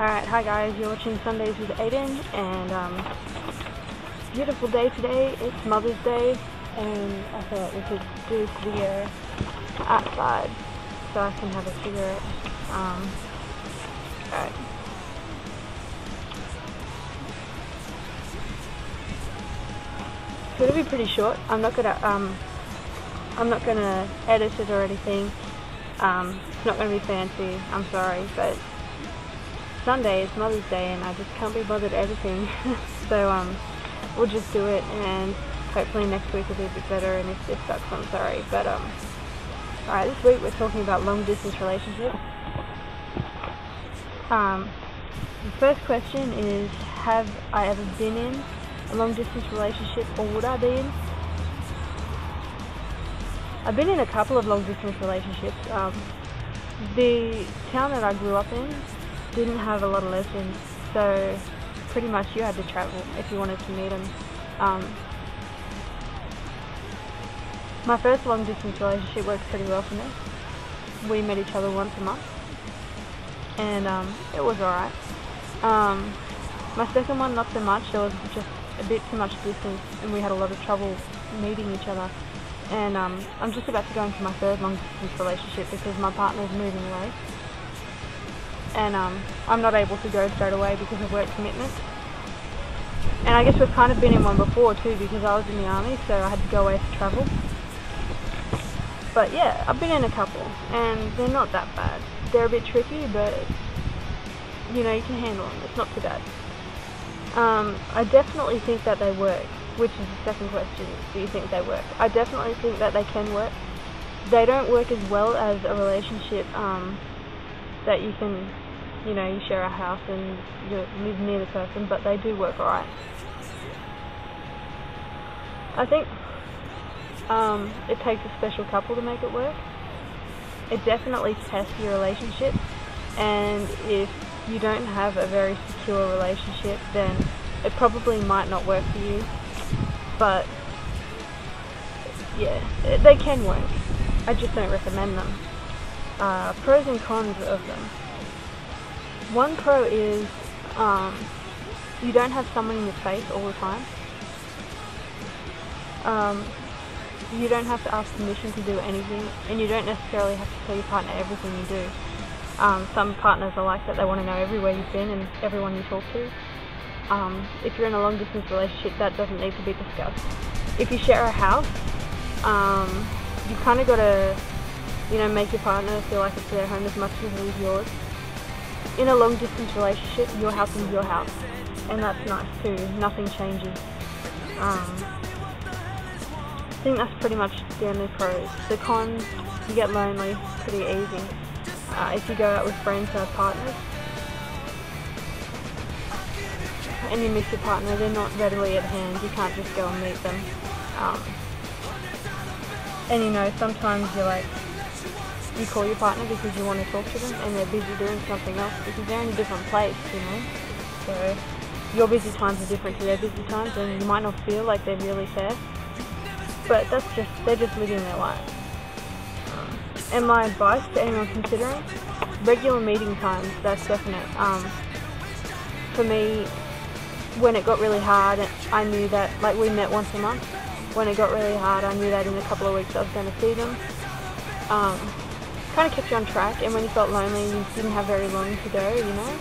Alright, hi guys, you're watching Sundays with Aidan, and beautiful day today. It's Mother's Day, and I thought we could do this video outside so I can have a cigarette. Alright. It's gonna be pretty short. I'm not gonna edit it or anything. It's not gonna be fancy, I'm sorry, but Sunday is Mother's Day and I just can't be bothered editing. So we'll just do it, and hopefully next week will be a bit better, and if this sucks, I'm sorry. But alright, this week we're talking about long distance relationships. The first question is, have I ever been in a long distance relationship, or would I be in? I've been in a couple of long distance relationships. The town that I grew up in didn't have a lot of lesbians, so pretty much you had to travel if you wanted to meet them. My first long distance relationship worked pretty well for me. We met each other once a month, and it was alright. My second one, not so much. There was just a bit too much distance and we had a lot of trouble meeting each other. And I'm just about to go into my third long distance relationship because my partner is moving away. And I'm not able to go straight away because of work commitments. And I guess we've kind of been in one before too, because I was in the army, so I had to go away to travel. But yeah, I've been in a couple, and they're not that bad. They're a bit tricky, but you know, you can handle them. It's not too bad. I definitely think that they work, which is the second question. Do you think they work? I definitely think that they can work. They don't work as well as a relationship that you can, you know, you share a house and you live near the person, but they do work alright. I think it takes a special couple to make it work. It definitely tests your relationship, and if you don't have a very secure relationship, then it probably might not work for you. But yeah, they can work. I just don't recommend them. Pros and cons of them. One pro is you don't have someone in your face all the time. You don't have to ask permission to do anything, and you don't necessarily have to tell your partner everything you do. Some partners are like that. They want to know everywhere you've been and everyone you talk to. If you're in a long distance relationship, that doesn't need to be discussed. If you share a house, you kind of got to, you know, make your partner feel like it's their home as much as it is yours. In a long distance relationship, your house is your house, and that's nice too. Nothing changes. I think that's pretty much the only pros. The cons, you get lonely pretty easy. If you go out with friends or partners and you miss your partner, they're not readily at hand. You can't just go and meet them. And you know, sometimes you call your partner because you want to talk to them, and they're busy doing something else because they're in a different place, you know. So your busy times are different to their busy times, and you might not feel like they're really fair, but they're just living their life. And my advice to anyone considering, regular meeting times, that's definite. For me, when it got really hard, I knew that, like, we met once a month. When it got really hard, I knew that in a couple of weeks I was going to see them. Kind of kept you on track, and when you felt lonely, you didn't have very long to go, you know.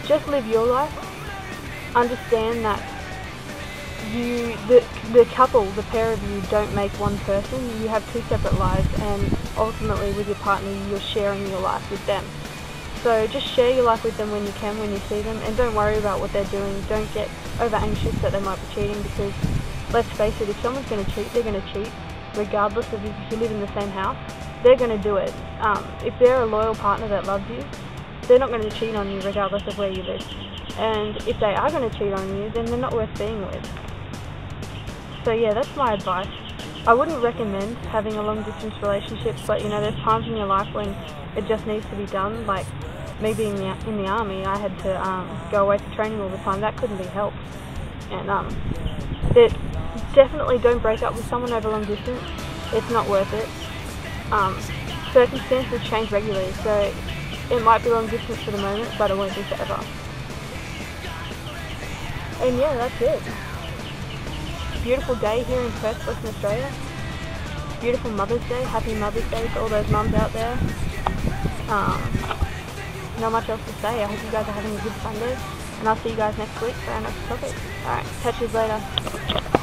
Just live your life. Understand that the couple, the pair of you, don't make one person. You have two separate lives, and ultimately with your partner, you're sharing your life with them. So just share your life with them when you can, when you see them, and don't worry about what they're doing. Don't get over anxious that they might be cheating, because let's face it, if someone's going to cheat, they're going to cheat, regardless of if you live in the same house. They're going to do it. If they're a loyal partner that loves you, they're not going to cheat on you regardless of where you live. And if they are going to cheat on you, then they're not worth being with. So yeah, that's my advice. I wouldn't recommend having a long distance relationship, but you know, there's times in your life when it just needs to be done. Like me being in the army, I had to go away for training all the time. That couldn't be helped. And definitely don't break up with someone over long distance. It's not worth it. Circumstances change regularly, so it might be long distance for the moment, but it won't be forever. And yeah, that's it. Beautiful day here in Perth, Western Australia. Beautiful Mother's Day. Happy Mother's Day to all those mums out there. Not much else to say. I hope you guys are having a good Sunday, and I'll see you guys next week for our next topic. Alright, catch you later.